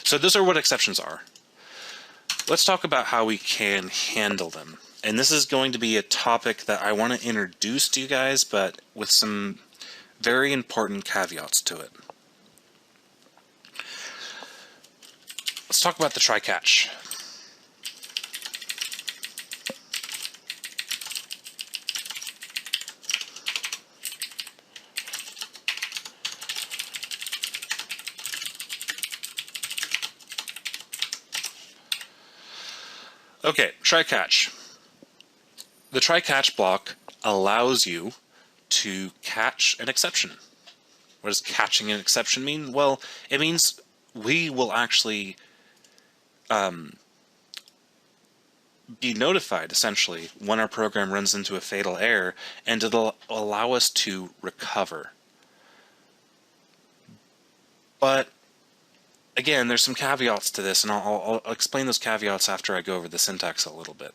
So those are what exceptions are. Let's talk about how we can handle them. And this is going to be a topic that I want to introduce to you guys, but with some very important caveats to it. Let's talk about the try-catch. Okay, try-catch. The try-catch block allows you to catch an exception. What does catching an exception mean? Well, it means we will actually be notified, essentially, when our program runs into a fatal error, and it'll allow us to recover. But again, there's some caveats to this, and I'll explain those caveats after I go over the syntax a little bit.